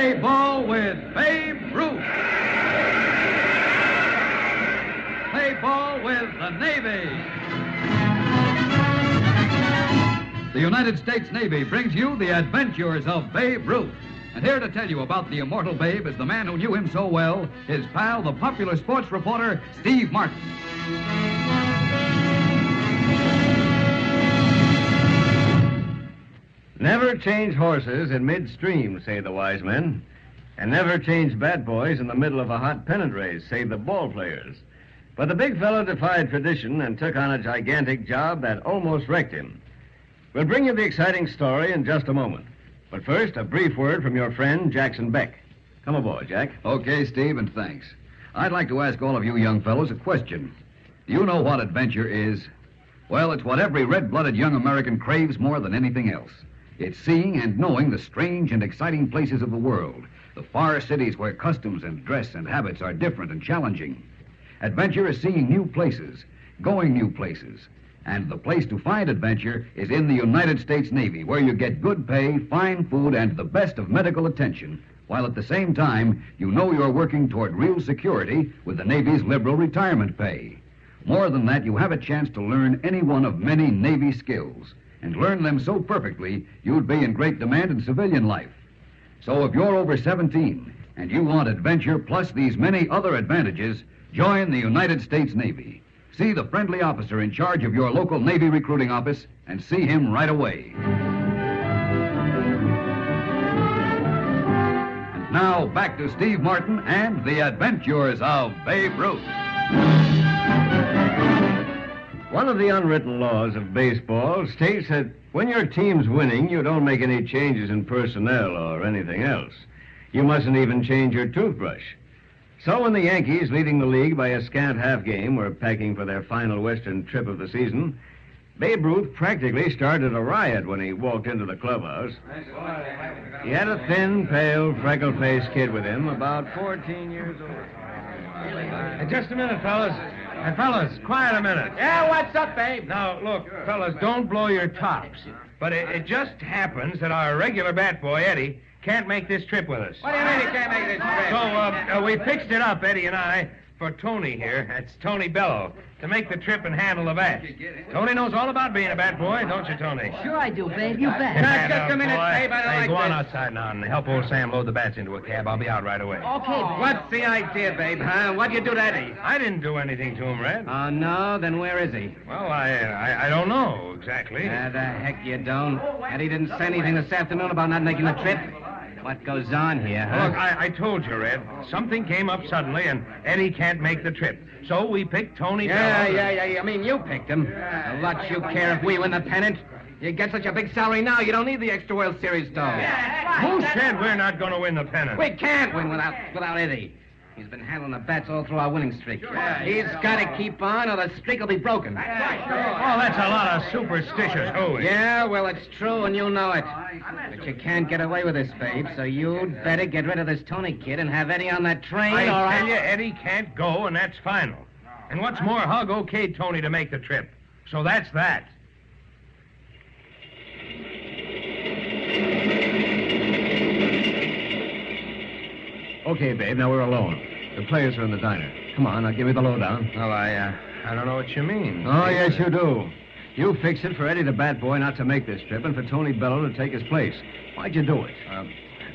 Play ball with Babe Ruth. Play ball with the Navy. The United States Navy brings you the Adventures of Babe Ruth. And here to tell you about the immortal Babe is the man who knew him so well, his pal, the popular sports reporter, Steve Martin. Never change horses in midstream, say the wise men. And never change bat boys in the middle of a hot pennant race, say the ball players. But the big fellow defied tradition and took on a gigantic job that almost wrecked him. We'll bring you the exciting story in just a moment. But first, a brief word from your friend, Jackson Beck. Come aboard, Jack. Okay, Steve, and thanks. I'd like to ask all of you young fellows a question. Do you know what adventure is? Well, it's what every red-blooded young American craves more than anything else. It's seeing and knowing the strange and exciting places of the world, the far cities where customs and dress and habits are different and challenging. Adventure is seeing new places, going new places. And the place to find adventure is in the United States Navy, where you get good pay, fine food, and the best of medical attention, while at the same time, you know you're working toward real security with the Navy's liberal retirement pay. More than that, you have a chance to learn any one of many Navy skills, and learn them so perfectly, you'd be in great demand in civilian life. So if you're over 17 and you want adventure plus these many other advantages, join the United States Navy. See the friendly officer in charge of your local Navy recruiting office and see him right away. And now back to Steve Martin and the Adventures of Babe Ruth. One of the unwritten laws of baseball states that when your team's winning, you don't make any changes in personnel or anything else. You mustn't even change your toothbrush. So when the Yankees, leading the league by a scant half game, were packing for their final western trip of the season, Babe Ruth practically started a riot when he walked into the clubhouse. He had a thin, pale, freckle-faced kid with him, about 14 years old. Just a minute, fellas. Fellas, quiet a minute. Yeah, what's up, Babe? Now, look, fellas, don't blow your tops. But it just happens that our regular bat boy, Eddie, can't make this trip with us. What do you mean he can't make this trip? So, we fixed it up, Eddie and I, for Tony here. That's Tony Bello, to make the trip and handle the bat. Tony knows all about being a bat boy, don't you, Tony? Sure I do, Babe. You bet. Now, just a minute, Babe. I don't Hey, like go on this. outside now and help old Sam load the bats into a cab. I'll be out right away. Okay, Babe. What's the idea, Babe, huh? What'd you do to Eddie? I didn't do anything to him, Red. Oh, no? Then where is he? Well, I don't know exactly. The heck you don't. Eddie didn't say anything this afternoon about not making the trip. What goes on here, huh? Look, I told you, Red. Something came up suddenly, and Eddie can't make the trip. So we picked Tony Bello. Yeah. I mean, you picked him. A lot you care if we win the pennant. You get such a big salary now, you don't need the extra World Series dough. Who said we're not going to win the pennant? We can't win without Eddie. He's been handling the bats all through our winning streak. He's got to keep on, or the streak will be broken. Oh, that's a lot of superstitious hooey. Yeah, well, it's true, and you know it. But you can't get away with this, Babe, so you'd better get rid of this Tony kid and have Eddie on that train, I tell you, Eddie can't go, and that's final. And what's more, Hug okayed Tony to make the trip. So that's that. Okay, Babe, now we're alone. The players are in the diner. Come on, now give me the lowdown. Well, I don't know what you mean. Oh, yes, you do. You fixed it for Eddie the bat boy not to make this trip and for Tony Bello to take his place. Why'd you do it?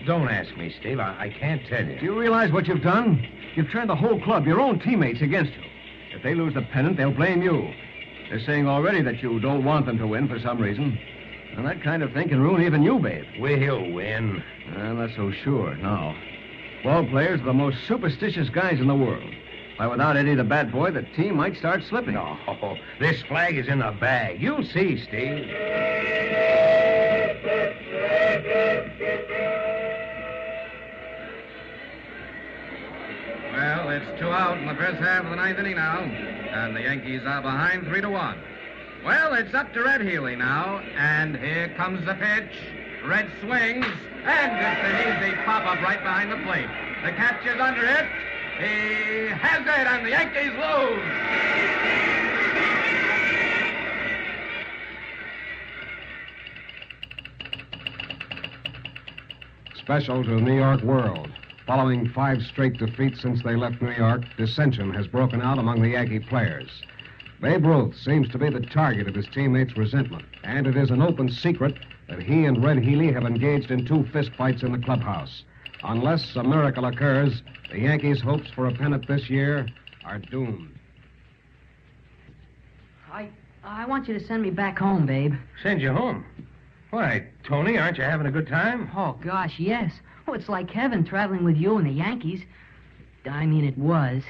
Don't ask me, Steve. I can't tell you. Do you realize what you've done? You've turned the whole club, your own teammates, against you. If they lose the pennant, they'll blame you. They're saying already that you don't want them to win for some reason. And that kind of thing can ruin even you, Babe. We'll win. I'm not so sure now. Ball players are the most superstitious guys in the world. Why, without Eddie the bat boy, the team might start slipping. No, this flag is in the bag. You'll see, Steve. Well, it's 2 out in the first half of the ninth inning now, and the Yankees are behind 3-1. Well, it's up to Red Healy now, and here comes the pitch. Red swings, and it's an easy pop-up right behind the plate. The catch is under it. He has it, and the Yankees lose. Special to the New York world. Following 5 straight defeats since they left New York, dissension has broken out among the Yankee players. Babe Ruth seems to be the target of his teammates' resentment, and it is an open secret that he and Red Healy have engaged in 2 fistfights in the clubhouse. Unless a miracle occurs, the Yankees' hopes for a pennant this year are doomed. I want you to send me back home, Babe. Send you home? Why, Tony, aren't you having a good time? Oh, gosh, yes. Oh, it's like heaven traveling with you and the Yankees. I mean, it was.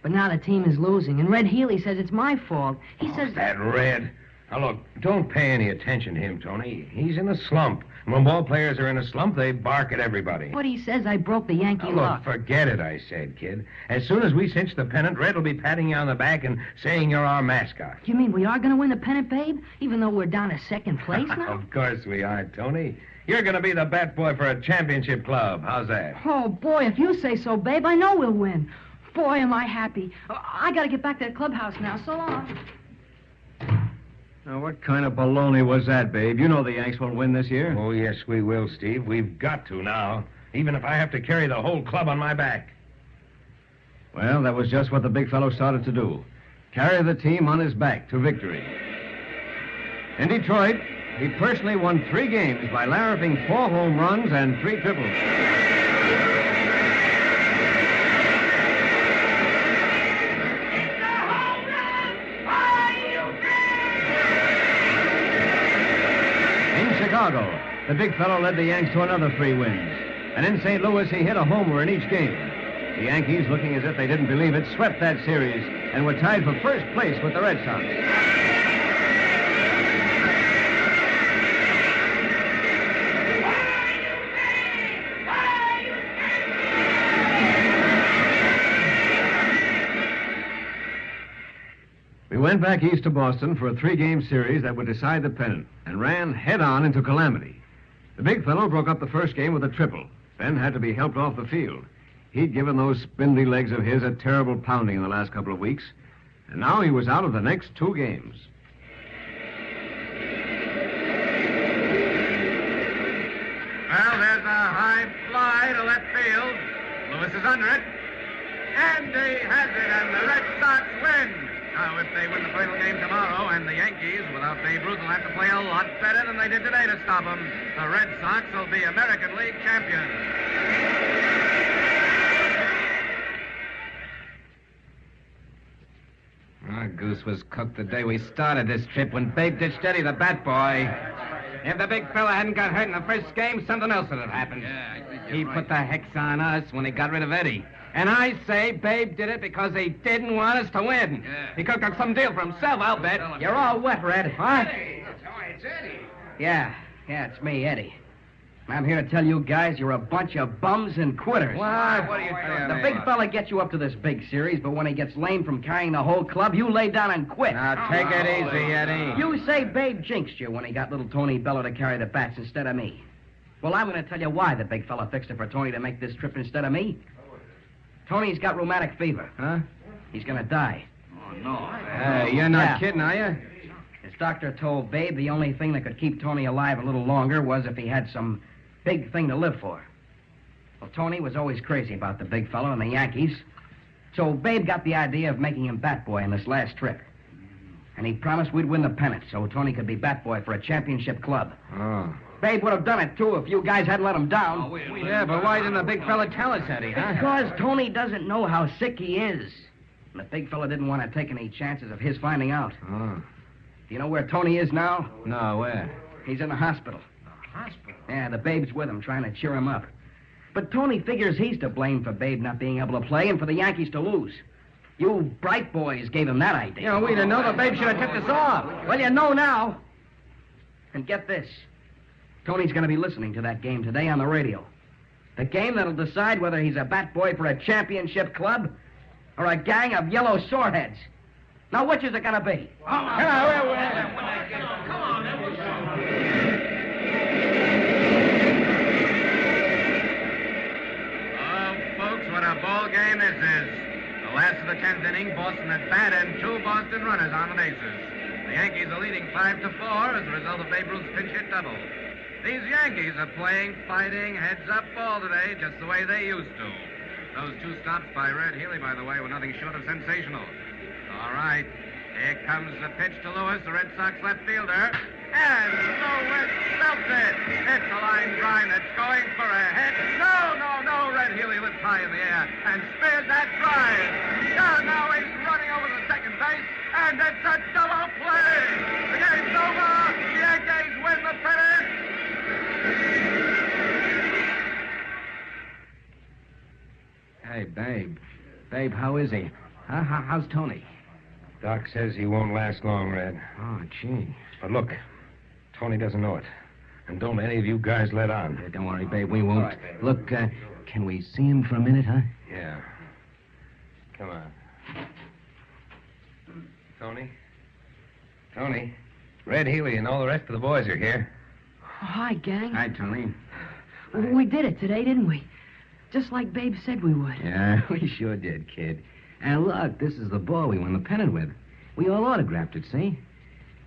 But now the team is losing, and Red Healy says it's my fault. He says... That Red. Now, look, don't pay any attention to him, Tony. He's in a slump. When ball players are in a slump, they bark at everybody. But he says I broke the Yankee Now, luck. look, forget it, I said, kid. As soon as we cinch the pennant, Red will be patting you on the back and saying you're our mascot. You mean we are going to win the pennant, Babe? Even though we're down to second place now? Of course we are, Tony. You're going to be the bat boy for a championship club. How's that? Oh, boy, if you say so, Babe, I know we'll win. Boy, am I happy. I got to get back to the clubhouse now. So long. Now, what kind of baloney was that, Babe? You know the Yanks won't win this year. Oh, yes, we will, Steve. We've got to now. Even if I have to carry the whole club on my back. Well, that was just what the big fellow started to do. Carry the team on his back to victory. In Detroit, he personally won 3 games by larruping 4 home runs and 3 triples. Chicago, the big fellow led the Yanks to another 3 wins. And in St. Louis, he hit a homer in each game. The Yankees, looking as if they didn't believe it, swept that series and were tied for first place with the Red Sox. We went back east to Boston for a 3-game series that would decide the pennant and ran head-on into calamity. The big fellow broke up the first game with a triple, then had to be helped off the field. He'd given those spindly legs of his a terrible pounding in the last couple of weeks, and now he was out of the next 2 games. Well, there's a high fly to left field. Lewis is under it. And he has it, and the Red Sox win. Now, if they win the final game tomorrow, and the Yankees, without Babe Ruth, will have to play a lot better than they did today to stop them, the Red Sox will be American League champions. Our goose was cooked the day we started this trip when Babe ditched Eddie, the bat boy. If the big fella hadn't got hurt in the first game, something else would have happened. He put the hex on us when he got rid of Eddie. And I say Babe did it because he didn't want us to win. He cooked up some deal for himself, I'll bet. You're all wet, Red. Huh? It's Eddie. Yeah, it's me, Eddie. I'm here to tell you guys you're a bunch of bums and quitters. What are you talking The big fella gets you up to this big series, but when he gets lame from carrying the whole club, you lay down and quit. Now, take it easy, Eddie. You say Babe jinxed you when he got little Tony Bello to carry the bats instead of me. Well, I'm going to tell you why the big fella fixed it for Tony to make this trip instead of me. Tony's got rheumatic fever. Huh? He's going to die. Oh, no. Hey, you're not kidding, are you? His doctor told Babe the only thing that could keep Tony alive a little longer was if he had some big thing to live for. Well, Tony was always crazy about the big fellow and the Yankees. So Babe got the idea of making him bat boy on this last trip. And he promised we'd win the pennant so Tony could be bat boy for a championship club. Oh. Babe would have done it, too, if you guys hadn't let him down. Yeah, but why didn't the big fella tell us, Eddie, huh? Because Tony doesn't know how sick he is. And the big fella didn't want to take any chances of his finding out. Oh. Do you know where Tony is now? No, where? He's in the hospital. Hospital? Yeah, the Babe's with him, trying to cheer him up. But Tony figures he's to blame for Babe not being able to play and for the Yankees to lose. You bright boys gave him that idea. You know, we didn't know the Babe should have tipped us off. Well, you know now. And get this. Tony's going to be listening to that game today on the radio. The game that'll decide whether he's a bat boy for a championship club or a gang of yellow soreheads. Now, which is it going to be? Come on, folks, what a ball game this is. The last of the 10th inning, Boston at bat and 2 Boston runners on the bases. The Yankees are leading 5-4 as a result of Babe Ruth's pinch hit double. These Yankees are playing fighting heads-up ball today, just the way they used to. Those 2 stops by Red Healy, by the way, were nothing short of sensational. All right. Here comes the pitch to Lewis, the Red Sox left fielder. And Lewis belts it. It's a line drive that's going for a hit. No. Red Healy lifts high in the air and spears that drive. Now he's running over to second base, and it's a double play. The game's over. The Yankees win the pennant. Hey, Babe. Babe, how is he? How's Tony? Doc says he won't last long, Red. Oh, gee. But look, Tony doesn't know it. And don't any of you guys let on. Yeah, don't worry, Babe. We won't. Right, babe. Look, can we see him for a minute, huh? Yeah. Come on. Tony. Red Healy and all the rest of the boys are here. Oh, hi, gang. Hi, Tony. We did it today, didn't we? Just like Babe said we would. Yeah, we sure did, kid. And look, this is the ball we won the pennant with. We all autographed it, see?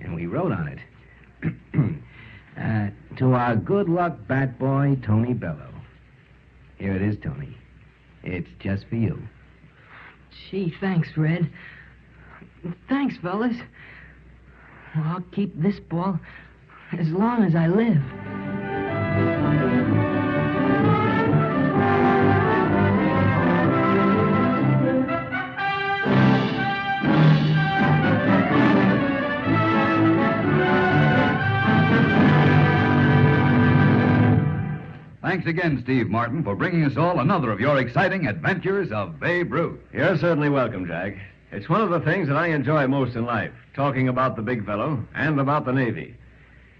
And we wrote on it. To our good luck bat boy, Tony Bello. Here it is, Tony. It's just for you. Gee, thanks, Red. Thanks, fellas. Well, I'll keep this ball as long as I live. Thanks again, Steve Martin, for bringing us all another of your exciting Adventures of Babe Ruth. You're certainly welcome, Jack. It's one of the things that I enjoy most in life, talking about the big fellow and about the Navy.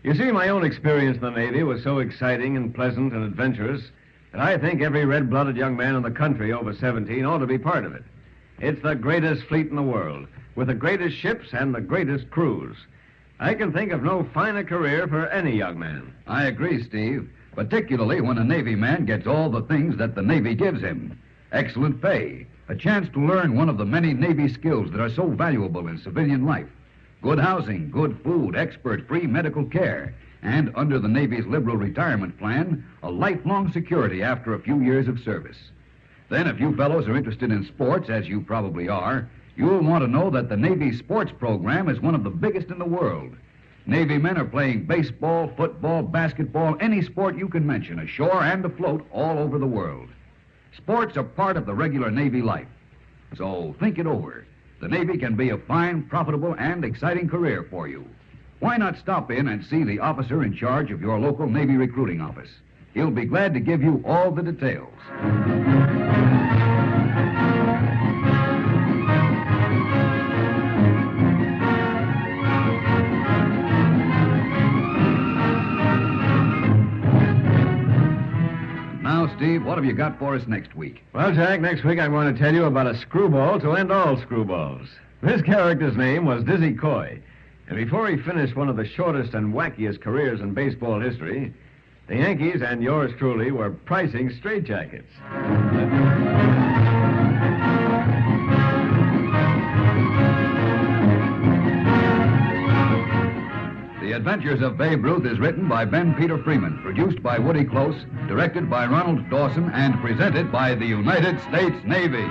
You see, my own experience in the Navy was so exciting and pleasant and adventurous that I think every red-blooded young man in the country over 17 ought to be part of it. It's the greatest fleet in the world, with the greatest ships and the greatest crews. I can think of no finer career for any young man. I agree, Steve. Particularly when a Navy man gets all the things that the Navy gives him. Excellent pay, a chance to learn one of the many Navy skills that are so valuable in civilian life. Good housing, good food, expert free medical care, and under the Navy's liberal retirement plan, a lifelong security after a few years of service. Then if you fellows are interested in sports, as you probably are, you'll want to know that the Navy sports program is one of the biggest in the world. Navy men are playing baseball, football, basketball, any sport you can mention, ashore and afloat all over the world. Sports are part of the regular Navy life. So think it over. The Navy can be a fine, profitable, and exciting career for you. Why not stop in and see the officer in charge of your local Navy recruiting office? He'll be glad to give you all the details. Steve, what have you got for us next week? Well, Jack, next week I'm going to tell you about a screwball to end all screwballs. This character's name was Dizzy Coy. And before he finished one of the shortest and wackiest careers in baseball history, the Yankees and yours truly were pricing straitjackets. The Adventures of Babe Ruth is written by Ben Peter Freeman, produced by Woody Close, directed by Ronald Dawson, and presented by the United States Navy.